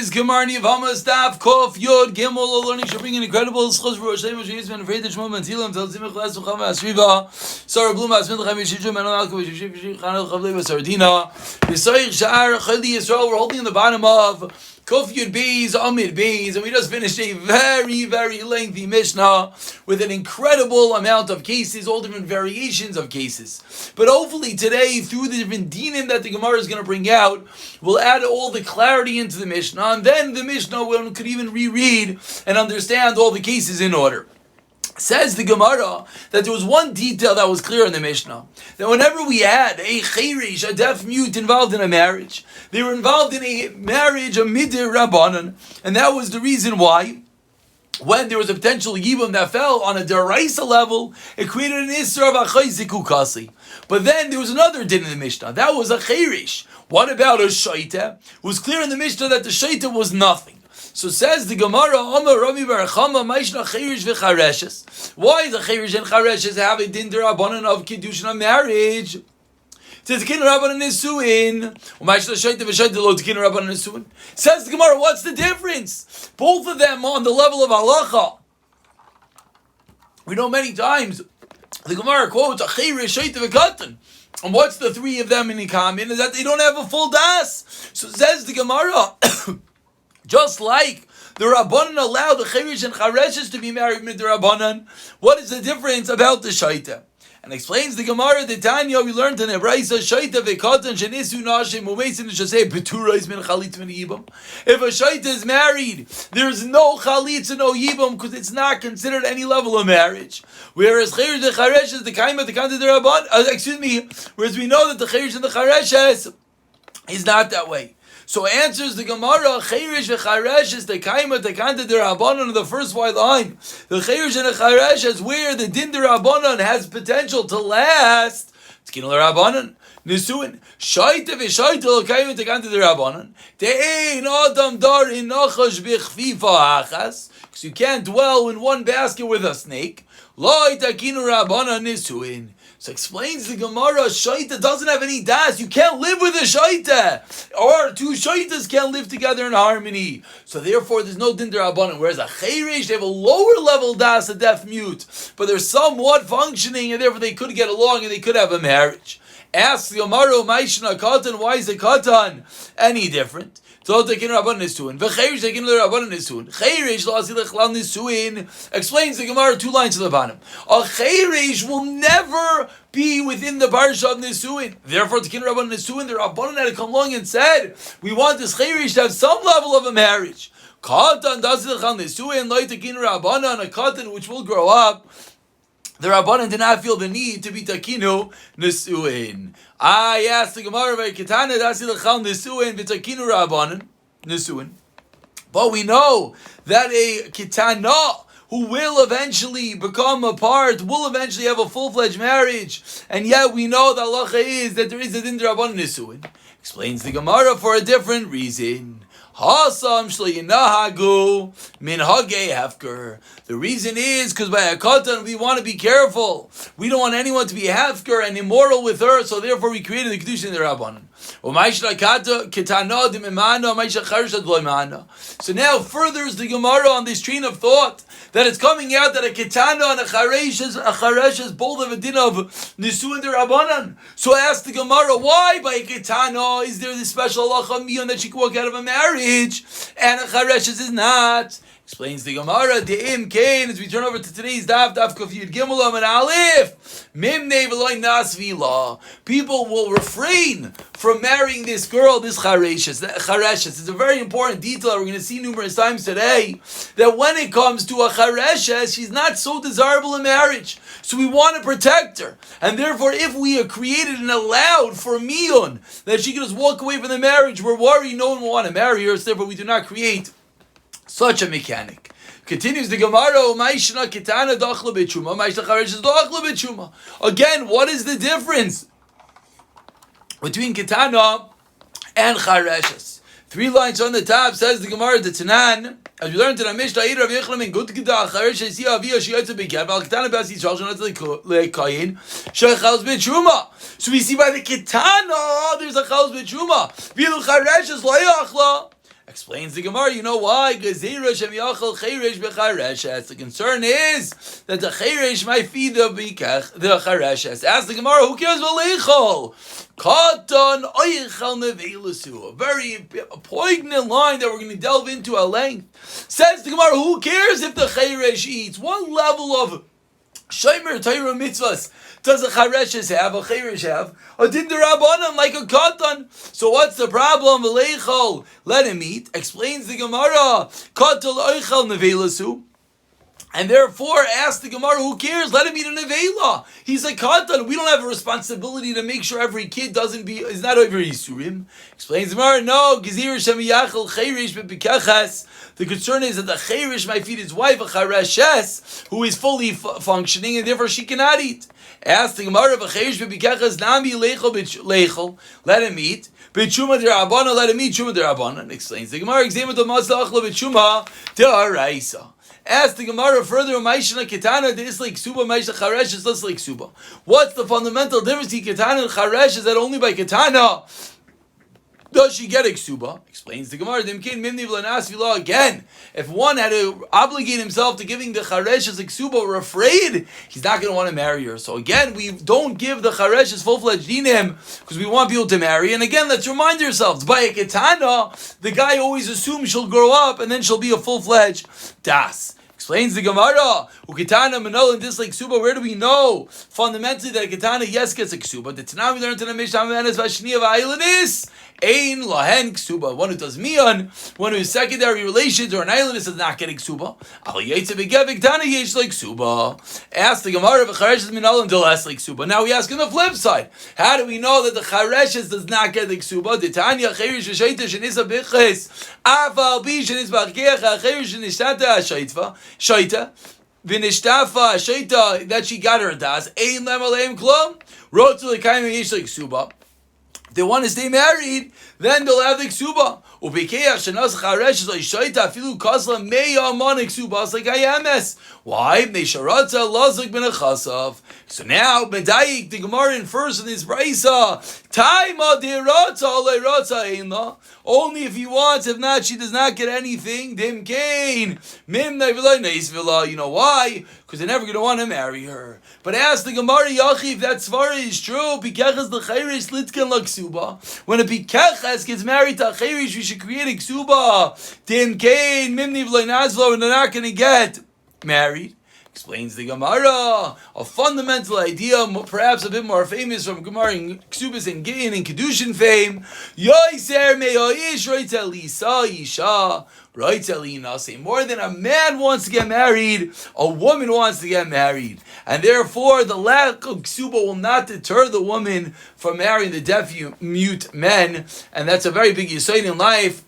is Gemara Yevamos Daf Kof Yod Gimel. Learning should bring an incredible schos for Hashem. Which is been afraid that Shmuel Mentilam tells him Chlas Uchama Asriva. Sarah Blum Asmin Lechem Yishiju Menal Alko Yishiju Chanel Chavlei Sardina. B'Soich Shar Chali Yisrael. We're holding in the bottom of Kof Yud Beis Amid Beis, and we just finished a very, very lengthy Mishnah with an incredible amount of cases, all different variations of cases. But hopefully today, through the different dinim that the Gemara is going to bring out, we'll add all the clarity into the Mishnah, and then the Mishnah one could even reread and understand all the cases in order. Says the Gemara that there was one detail that was clear in the Mishnah, that whenever we had a chayrish, a deaf mute involved in a marriage, they were involved in a marriage, a midir rabbanan, and that was the reason why when there was a potential yibum that fell on a deraisa level, it created an isra of achay zikukasi. But then there was another din in the Mishnah, that was a chayrish. What about a shaita? It was clear in the Mishnah that the shaita was nothing. So says the Gemara, Amar Rabbi Bar Chama, Maishna Chayrish v'Chareshes. Why the Chayrish and Chareshes have a din derabanan of kiddushin of marriage? Says Kin Rabbanan Nisuin. Maishna Shaita v'Shaita lo Kin Rabbanan Nisuin. Says the Gemara, what's the difference? Both of them on the level of halacha. We know many times the Gemara quotes a Chayrish, Shaita v'Katan. And what's the three of them in common? Is that they don't have a full das. So says the Gemara, just like the Rabbanan allow the Chayrish and Chareshes to be married with the Rabbanan, what is the difference about the Shaita? And explains the Gemara, the Tanya, we learned in Hebraisa, Shaita ve'katan shenisu nashim u'meisin shasei betura is min chalitz min yibam. If a Shaita is married, there's no chalitz and no yibam because it's not considered any level of marriage. Whereas Chayrish and Chareshes, the kaima, the kanta, the Rabban, whereas we know that the Chayrish and the Chareshes is not that way. So answers the Gemara, Chayrish v'Charesh is the kaima tekanta derabanan in the first white line. The Chayrish and the Charesh is where the din derabanan has potential to last. Tkin l'Rabbanan nisuin shaita v'shaita l'kaima tekanta derabanan. Te'ein adam dar in nachash b'chfifa achas. Because you can't dwell in one basket with a snake. Lo itakin l'Rabbanan nisuin. So explains the Gemara, shaita doesn't have any das. You can't live with a shaita. Or two shaitas can't live together in harmony. So therefore there's no din derabanan. Whereas a chayrish, they have a lower level das, a deaf mute. But they're somewhat functioning and therefore they could get along and they could have a marriage. Ask the Gemara, Maishna katan, why is a katan any different? Explains the Gemara 2 lines to the bottom. A chayrish will never be within the parsha of nisuin. Therefore, the Rabbanan nisuin, the Rabbanan had to come along and said, we want this chayrish to have some level of a marriage. Katan does the nisuin, like the Rabbanan, a katan which will grow up. The Rabbanan did not feel the need to be takinu nisuin. I asked the Gemara, "V'kitana dasi l'chal nisuin v'takinu Rabbanan nisuin." But we know that a kitana who will eventually become a part, will eventually have a full-fledged marriage, and yet we know that halacha is that there is a din Rabbanan nisuin. Explains the Gemara for a different reason. Hasam shleinahagu min hagei hefker. The reason is because by a katan we want to be careful. We don't want anyone to be hefker and immoral with her, so therefore we created the kedushin in the Rabbanan. So now furthers the Gemara on this train of thought that it's coming out that a ketana and a charesh is both of a din of nisu and the Rabbanan. So I asked the Gemara, why by a ketana is there this special halacha miyun that she can walk out of a marriage and a charesh is not? Explains the Gemara, De'im Kain, as we turn over to today's Daf Kof Yud Gimel and Aleph, Mimnei v'loy nasvi la. People will refrain from marrying this girl, this chareshes. It's a very important detail that we're going to see numerous times today, that when it comes to a chareshes, she's not so desirable in marriage. So we want to protect her. And therefore, if we are created and allowed for miyun, that she can just walk away from the marriage, we're worried no one will want to marry her, so therefore we do not create such a mechanic. Continues the Gemara, again, what is the difference between Kitana and Chareshes? 3 lines on the top says the Gemara, the Tanan, as we learned in our Mishnah, so we see by the Kitana, there's a Chalz B'Truma. Explains the Gemara, you know why? The concern is that the cheresh might feed the chareshes. Ask the Gemara, who cares about leichol? Katan oichal nevelasu. A very poignant line that we're going to delve into at length. Says the Gemara, who cares if the cheresh eats? What level of shomer Torah mitzvahs does a chareshes have, a cheresh have? A din derabanan, like a katan. So what's the problem? Leichol, let him eat. Explains the Gemara, katal oichal nevelasu. And therefore, ask the Gemara, who cares? Let him eat a nevela. He's a katan. We don't have a responsibility to make sure every kid is not over Yisurim. Explains the Gemara, no. The concern is that the cheresh might feed his wife, a chareshes, who is fully functioning, and therefore she cannot eat. Ask the Gemara, let him eat. B'tshuma derabana, let him eat Shuma derabana. Explains the Gemara, examine the Masla Achla b'tshuma deraisa. Ask the Gemara further, Maishana Ketana, this like Suba, Maishana Charesh is less like Suba. What's the fundamental difference between Ketana and Charesh? Is that only by Ketana does she get Iksuba? Explains the Gemara, again, if one had to obligate himself to giving the Charesh as Iksuba, we're afraid he's not going to want to marry her. So again, we don't give the Charesh as full-fledged dinim because we want people to marry. And again, let's remind ourselves, by a Ketana, the guy always assumes she'll grow up and then she'll be a full-fledged das. Explains the Gemara, Ukitana Manol and this like Suba. Where do we know fundamentally that a Ketana yes gets a Ksuba? The Tanah we learned in the Mishnah Manes Vashni of Islandis, Ein Lahen Ksuba. One who does Mian, one who is secondary relations or an islandist does not get Ksuba. Al Yetze Begev Ketana Yesh like Ksuba. Ask the Gemara if a Charesh is Minol and less like Ksuba. Now we ask on the flip side, how do we know that the Charesh does not get the Ksuba? The Tanya Cheresh Shaita Shenisa Bichis Aval Bi Shenis Barkeach Cheresh Nishtata Shaitva. Shaita, Vinishtafa, Shaita, that she got her das. Ein Lemaleim Klum, wrote to the Kaim Yesh like Suba. If they want to stay married, then they'll have the Ksuba. Ubikeach Shanas Charesh like Shaita, Filu Kasla, Meya Monik Suba, like Ayames. Why? Mesharatza, Lazak Ben Achasav. So now, Medayik, the Gemara infers in this Braisa, Taima Deratza, Leratza Einla. Only if he wants, if not, she does not get anything. Dim Kain. Mim Naivilai Neisvila. You know why? Because they're never going to want to marry her. But ask the Gemara Yachi if that Svara is true. Pikechas the Chayrish Litkan Laksuba. When a Pikechas gets married to a Chayrish, we should create a Ksuba. Dim Kain. Mim Naivilai Nazvila. And they're not going to get married. Explains the Gemara, a fundamental idea, perhaps a bit more famous from Gemara in Ksubas and Gin and Kedushin fame. Yoiser me'oish roitzelisa isha roitzelina. Say more than a man wants to get married, a woman wants to get married, and therefore the lack of Ksuba will not deter the woman from marrying the deaf mute men, and that's a very big yesod in life.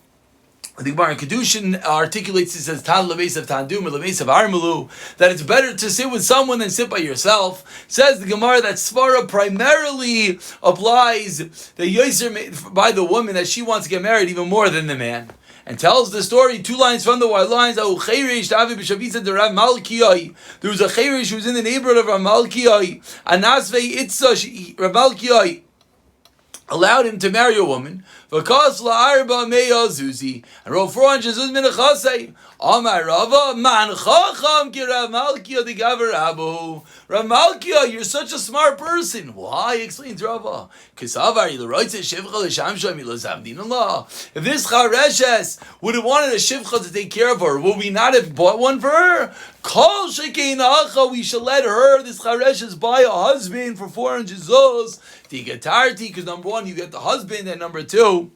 The Gemara in Kedushin articulates, it says, Tan lebeis of Tandum or lebeis of Armelu, that it's better to sit with someone than sit by yourself. Says the Gemara that Svara primarily applies the Yoser by the woman that she wants to get married even more than the man. And tells the story, 2 lines from the white lines, there was a Chayrish who was in the neighborhood of Rav Malkiai, and Nasvei Itza, Rav Malkiai allowed him to marry a woman. Because la'arba meya zuzi, and wrote 400 zuz min achasei. Amar Rava man chacham ki Rav Malkiah the gaver abu. Rav Malkiah, you're such a smart person. Why? Explains Rava. Kisavar yilaroitze shivcha l'sham shem ilazavdin Allah. If this chareshes would have wanted a shivcha to take care of her, would we not have bought one for her? Kol shekein acha, we should let her, this chareshes, buy a husband for 400 zuz. Tigatarti, because number 1, you get the husband, and number 2,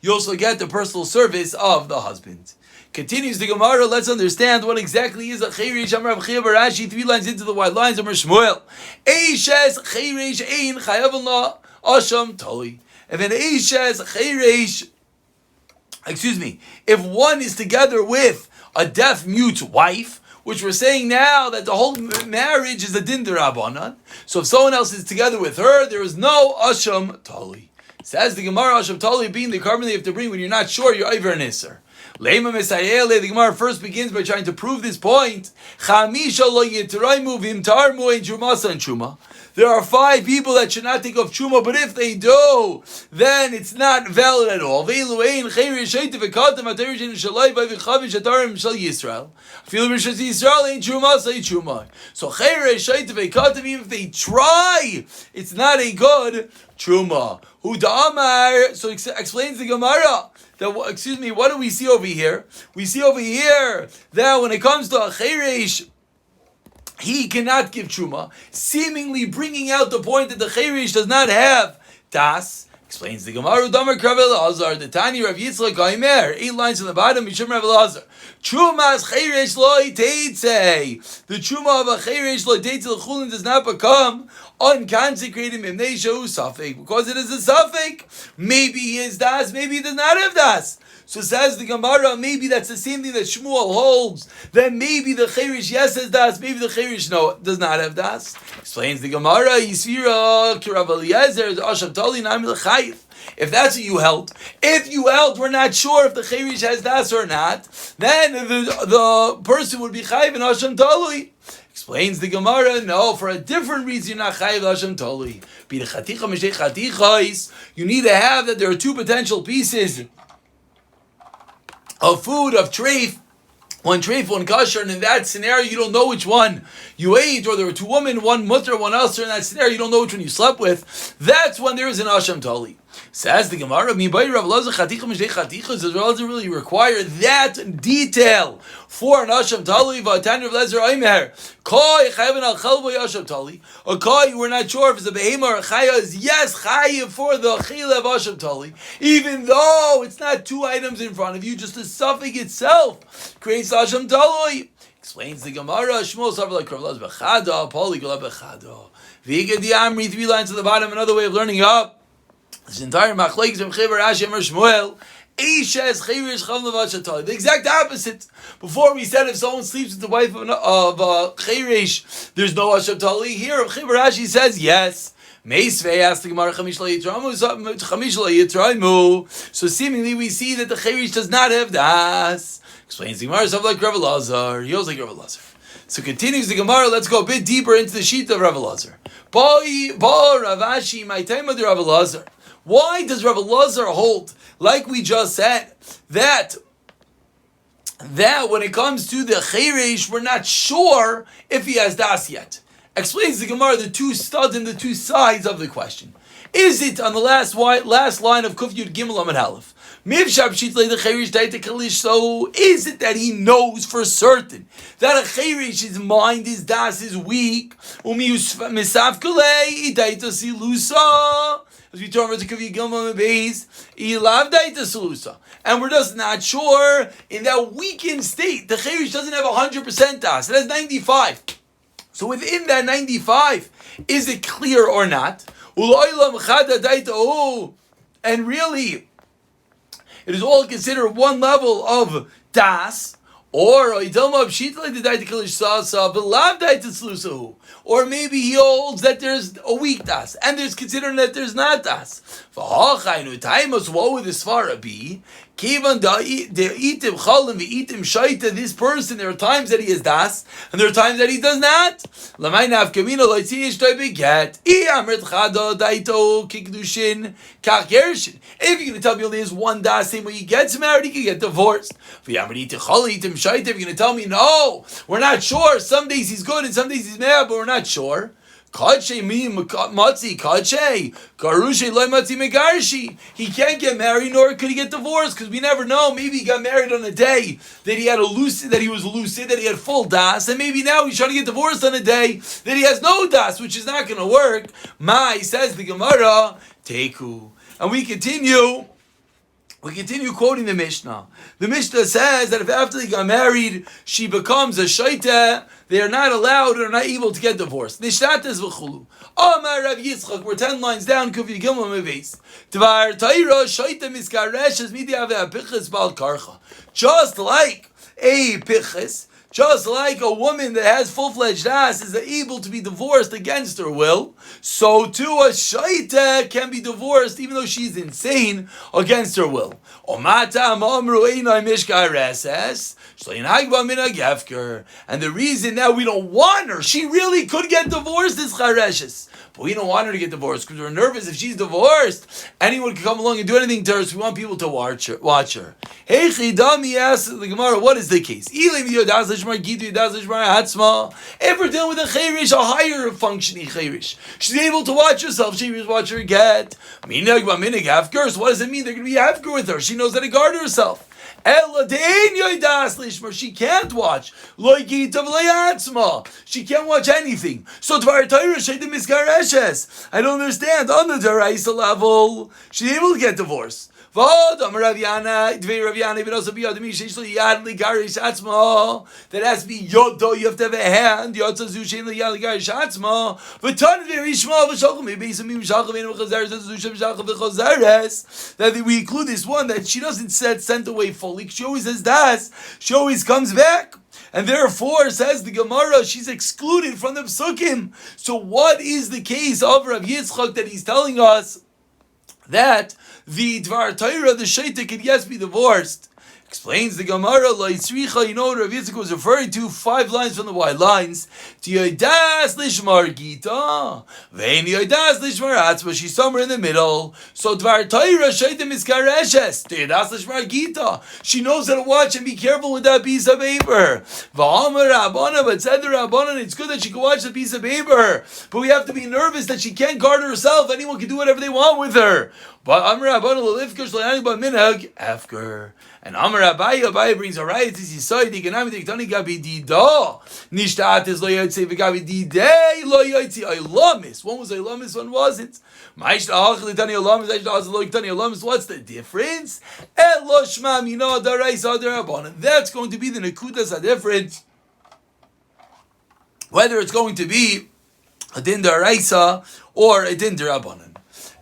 you also get the personal service of the husband. Continues the Gemara, let's understand what exactly is a Chayrish. Amar Rav Chia Barashi, 3 lines into the white lines, Amar Shmuel. Eishes Chayrish ein chayav la asham toli. If an Eishes Chayrish, if one is together with a deaf mute wife, which we're saying now that the whole marriage is a din derabanan. So if someone else is together with her, there is no asham tali. Says the Gemara, Hashem Tali being the carbon that you have to bring when you're not sure you're over an Isser. Lema Mesayele, the Gemara first begins by trying to prove this point. Chamisha lo yitraimu v'imtarmu ein trumasa and truma. There are 5 people that should not take off truma, but if they do, then it's not valid at all. Ve'elu ein chayri shayte v'katam aterishin shalai v'chavish atarim shal Yisrael. Feel Rishas Yisrael ain't trumasa ain't truma. So chayri shayte v'katam, even if they try, it's not a good truma. Hu da'amar. So explains the Gemara. What do we see over here? We see over here that when it comes to a cheresh, he cannot give truma, seemingly bringing out the point that the cheresh does not have das. Explains the Gemara, Damar Krav Elazar, the Tani Rav Yitzchak Aimer, 8 lines on the bottom, Mishum Rav Elazar. Trumas cheresh loy teitzei. The truma of a cheresh loy teitzei l'chulin does not become unconsecrated mimnei shehu safek, because it is a safek. Maybe he is das, maybe he does not have das. So says the Gemara, maybe that's the same thing that Shmuel holds. That maybe the cheresh yes has das, maybe the cheresh no does not have das. Explains the Gemara, Yisvira Kirav Eliezer Asham Tali Nami L'chayif. If that's what you held, we're not sure if the cheresh has das or not, then the person would be chayiv in Asham Tali. Explains the Gemara, no, for a different reason you're not chayiv Hashem Toli. You need to have that there are 2 potential pieces of food, of treif, one treif, one kosher, and in that scenario you don't know which one you ate, or there were 2 women, one mutter, one ulcer, in that scenario you don't know which one you slept with. That's when there is an Hashem Toli. Says the Gemara, does Rav really require that detail for an Hashem Tali? A koi, we're not sure if it's a behema or a chaya, is yes, chaya for the chila of Hashem Tali, even though it's not 2 items in front of you, just the suffix itself creates Hashem Tali. Explains the Gemara, Shmuel Savar like Rav Elazar bechada, Poli Gola bechada. V'igad Yamri, 3 lines at the bottom, another way of learning up. This entire machlekes from Chivar Hashem or Shmuel, Eishes Chirish Chavna V'Shatali. The exact opposite. Before we said if someone sleeps with the wife of Chirish, there's no Hashem Tali. Here, Chivar Rashi says yes. Meisvei asked the Gemara Chamish Yitraimu. So seemingly we see that the Chirish does not have das. Explains the Gemara, something like Rav Elazar. He also like Rav Elazar. So continues the Gemara. Let's go a bit deeper into the sheet of Rav Elazar. Ba Ravashi, my time of the Rav Elazar. Why does Rav Elazar hold, like we just said, that when it comes to the cheresh, we're not sure if he has das yet? Explains the Gemara the 2 studs and the 2 sides of the question. Is it on the last line of Kuf Yud Gimel Amud Aleph? So is it that he knows for certain that a cheresh, mind, his das is weak? As we turn over to Kavya Gilma Beis, and we're just not sure in that weakened state. The cheresh doesn't have 100% das; it has 95. So within that 95, is it clear or not? And really, it is all considered one level of das. Or maybe he holds that there's a weak das, and there's considering that there's not das. What would the svara be? This person, there are times that he has das, and there are times that he does not. If you're going to tell me only has one das, same way he gets married, he can get divorced. If you're going to tell me, no, we're not sure, some days he's good and some days he's mad, but we're not sure. He can't get married, nor could he get divorced, because we never know. Maybe he got married on a day that he was lucid, that he had full das, and maybe now he's trying to get divorced on a day that he has no das, which is not going to work. Says the Gemara, Teku. And we continue quoting the Mishnah. The Mishnah says that if after they got married, she becomes a shaita, they are not allowed or not able to get divorced. Nishtates v'chulu. Amar Rav Yitzchak, we're 10 lines down, Kufi Gimel Meves. Tvar Taira shaita miskaresh as midi ave apichas bal karcha. Just like a pichas, Just like a woman that has full-fledged das is able to be divorced against her will, so too a shaita can be divorced even though she's insane against her will. And the reason that we don't want her, she really could get divorced, is chareshes. But we don't want her to get divorced because we're nervous if she's divorced, anyone can come along and do anything to her, so we want people to watch her. Hey Chidami asks the Gemara, what is the case? If we're dealing with a cherish, a higher functioning cherish, she's able to watch herself, she will watch her get. Minag hefker, what does it mean? They're going to be hefker with her. She knows how to guard herself. She can't watch. She can't watch anything. So I don't understand. On the Daraisa level, she's able to get divorced. That has to be yodo. You have to have a hand. That we include this one that she doesn't set sent away fully. She always says das. She always comes back. And therefore, says the Gemara, she's excluded from the psukim. So what is the case of Rav Yitzchak that he's telling us that the Dvar Torah, the Shaita, can yes be divorced? Explains the Gemara, you know what Rav Yitzchak was referring to, 5 lines from the white lines. Yodas lishmar gita, vein yodas lishmar atzma. She's somewhere in the middle. So Dvar Torah Shaita miskareshes. Yodas lishmar gita. She knows how to watch and be careful with that piece of paper. V'amar Rabbana, but said the Rabbana, it's good that she can watch the piece of paper, but we have to be nervous that she can't guard herself. Anyone can do whatever they want with her. But Amar Rabbana l'lifker shle'ani ba minhag afker. And Amar Abaye brings a right to Yisai Dikanami Diktani Gabi Dido Nishtat is lo yotze v'Gabi Didei lo yotze Olamis. One was Olamis, one wasn't. Ma'ishta Achli Tani Olamis, Ma'ishta Achli lo Tani Olamis. What's the difference? Elo Shma Mino Darais Adar Rabbanan. That's going to be the Nekudas difference. Whether it's going to be a Din Daraisa or a Din Darabanan.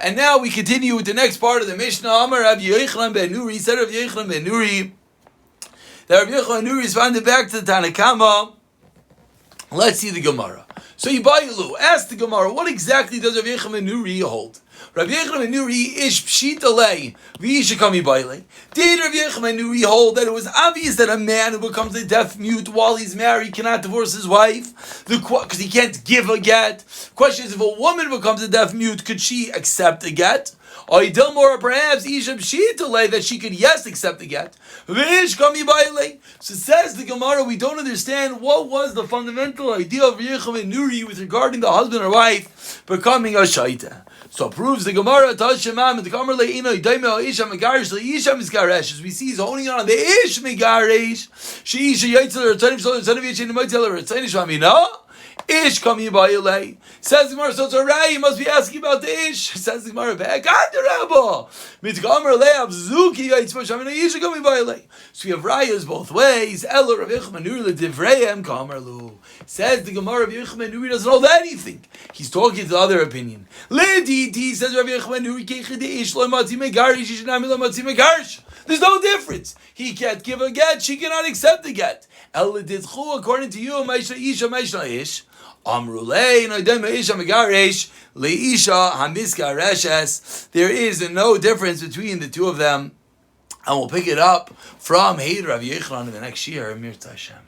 And now we continue with the next part of the Mishnah. Amar Rabbi Yochanan ben Nuri, said Rabbi Yochanan ben Nuri, that Rabbi Yochanan ben Nuri responded back to the Tanakama. Let's see the Gemara. So Yibayilu asked the Gemara, what exactly does Rabbi Yochanan ben Nuri hold? Rabbi Yochanan ben Nuri ish pshita lei v'yishakam yibayile. Did Rabbi Yochanan ben Nuri hold that it was obvious that a man who becomes a deaf mute while he's married cannot divorce his wife because he can't give a get? Question is, if a woman becomes a deaf mute, could she accept a get? Or Dilmore, perhaps Isha pshita lei that she could yes accept a get. V'yishakam yibayile. So says the Gemara, we don't understand what was the fundamental idea of Rabbi Yochanan ben Nuri with regarding the husband or wife becoming a shaita. So proves the Gemara, as we see he's holding on the ish megaresh. She isha yaitzel her tzanim shol her tzanim yichin might tell her tzanim shvamina. Ish kami bayilei. Says the Gemara, so it's alright. You must be asking about the ish. Says the Gemara, back on the Rabba. Mitkamer le'av zuki yaitzel shvamina ish kami bayilei. So we have rayas both ways. Elo Rav Yochanan ben Nuri ledivreihem kamerlu. Says the Gemara, Rav Yochanan ben Nuri doesn't hold anything. He's talking to the other opinion. Lediti says Rav Yochanan ben Nuri keichid ish lo matzi megarish ishnami lo matzi megarish. There's no difference. He can't give a get. She cannot accept the get. El ledidchu, according to you, ma'isha isha ma'isha ish. Amrulei noidem ma'isha megarish leisha hamiskareshes. There is no difference between the two of them. And we'll pick it up from Heid Rav Yochanan in the next year. Mir Tashem.